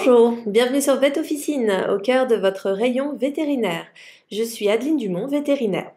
Bonjour, bienvenue sur Vet Officine, au cœur de votre rayon vétérinaire. Je suis Adeline Dumont, vétérinaire.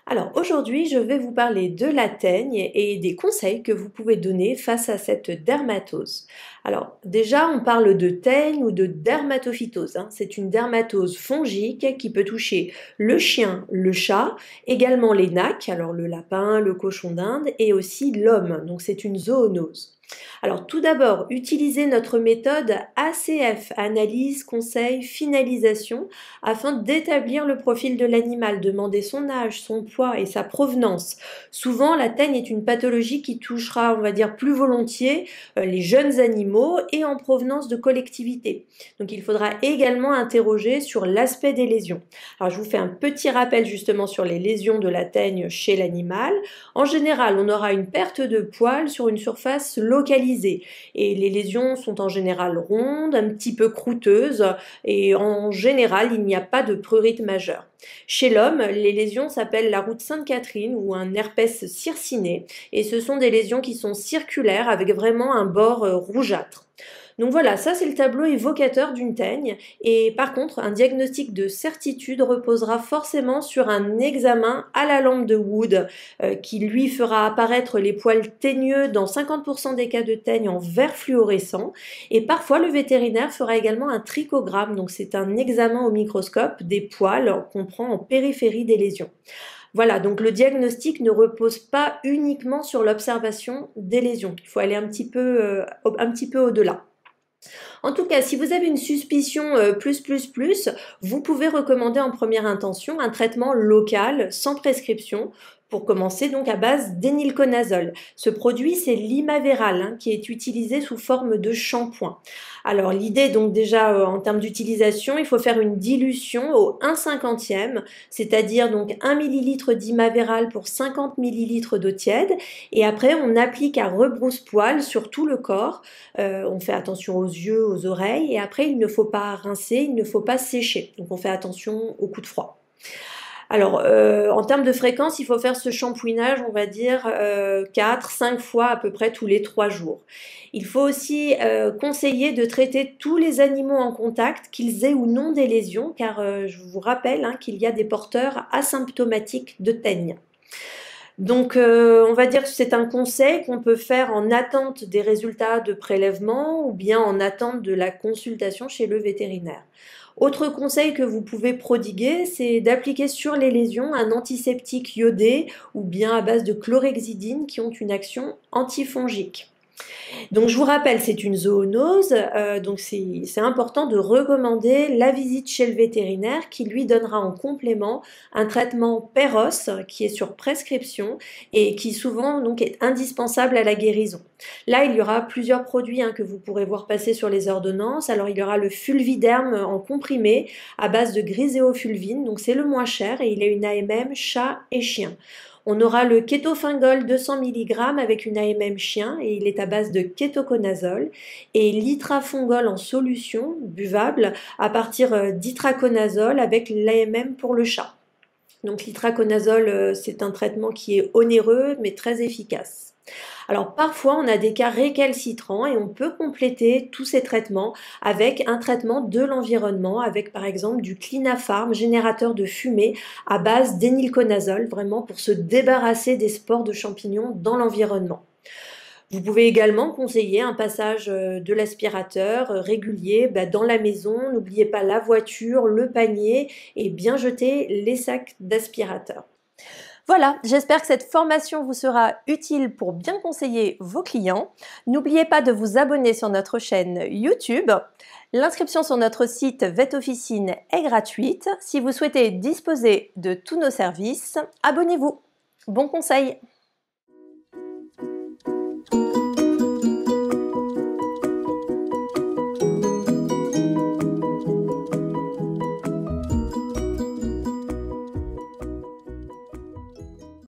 Alors aujourd'hui, je vais vous parler de la teigne et des conseils que vous pouvez donner face à cette dermatose. Alors déjà, on parle de teigne ou de dermatophytose. C'est une dermatose fongique qui peut toucher le chien, le chat, également les nacs, alors le lapin, le cochon d'Inde et aussi l'homme. Donc c'est une zoonose. Alors tout d'abord, utilisez notre méthode ACF, analyse, conseil, finalisation, afin d'établir le profil de l'animal, demander son âge, son poids et sa provenance. Souvent, la teigne est une pathologie qui touchera, on va dire, plus volontiers les jeunes animaux et en provenance de collectivités. Donc il faudra également interroger sur l'aspect des lésions. Alors je vous fais un petit rappel justement sur les lésions de la teigne chez l'animal. En général, on aura une perte de poils sur une surface localisée et les lésions sont en général rondes, un petit peu croûteuses et en général, il n'y a pas de prurite majeur. Chez l'homme, les lésions s'appellent la route Sainte-Catherine ou un herpès circiné et ce sont des lésions qui sont circulaires avec vraiment un bord rougeâtre. Donc voilà, ça c'est le tableau évocateur d'une teigne et par contre un diagnostic de certitude reposera forcément sur un examen à la lampe de Wood qui lui fera apparaître les poils teigneux dans 50% des cas de teigne en vert fluorescent et parfois le vétérinaire fera également un trichogramme, donc c'est un examen au microscope des poils qu'on prend en périphérie des lésions. Voilà, donc le diagnostic ne repose pas uniquement sur l'observation des lésions, il faut aller un petit peu au-delà. En tout cas, si vous avez une suspicion vous pouvez recommander en première intention un traitement local sans prescription pour commencer donc à base d'énilconazole. Ce produit, c'est l'Imaveral qui est utilisé sous forme de shampoing. Alors l'idée donc déjà en termes d'utilisation, il faut faire une dilution au 1/50e, c'est-à-dire donc 1 ml d'Imaveral pour 50 ml d'eau tiède et après on applique à rebrousse-poil sur tout le corps. On fait attention aux yeux, aux oreilles et après il ne faut pas rincer, il ne faut pas sécher. Donc on fait attention aux coups de froid. Alors, en termes de fréquence, il faut faire ce shampouinage, on va dire, 4-5 fois à peu près tous les 3 jours. Il faut aussi conseiller de traiter tous les animaux en contact, qu'ils aient ou non des lésions, car je vous rappelle qu'il y a des porteurs asymptomatiques de teigne. Donc, on va dire que c'est un conseil qu'on peut faire en attente des résultats de prélèvement ou bien en attente de la consultation chez le vétérinaire. Autre conseil que vous pouvez prodiguer, c'est d'appliquer sur les lésions un antiseptique iodé ou bien à base de chlorhexidine qui ont une action antifongique. Donc je vous rappelle, c'est une zoonose, donc c'est important de recommander la visite chez le vétérinaire qui lui donnera en complément un traitement Péros qui est sur prescription et qui souvent donc est indispensable à la guérison. Là, il y aura plusieurs produits que vous pourrez voir passer sur les ordonnances. Alors il y aura le Fulviderm en comprimé à base de gryséofulvine, donc c'est le moins cher et il a une AMM chat et chien. On aura le Kétofingol 200 mg avec une AMM chien et il est à base de kétoconazole et l'itrafungol en solution buvable à partir d'itraconazole avec l'AMM pour le chat. Donc l'itraconazole, c'est un traitement qui est onéreux mais très efficace. Alors parfois on a des cas récalcitrants et on peut compléter tous ces traitements avec un traitement de l'environnement avec par exemple du Clinafarm, générateur de fumée à base d'énilconazole, vraiment pour se débarrasser des spores de champignons dans l'environnement. Vous pouvez également conseiller un passage de l'aspirateur régulier dans la maison. N'oubliez pas la voiture, le panier et bien jeter les sacs d'aspirateur. Voilà, j'espère que cette formation vous sera utile pour bien conseiller vos clients. N'oubliez pas de vous abonner sur notre chaîne YouTube. L'inscription sur notre site Vet Officine est gratuite. Si vous souhaitez disposer de tous nos services, abonnez-vous. Bon conseil!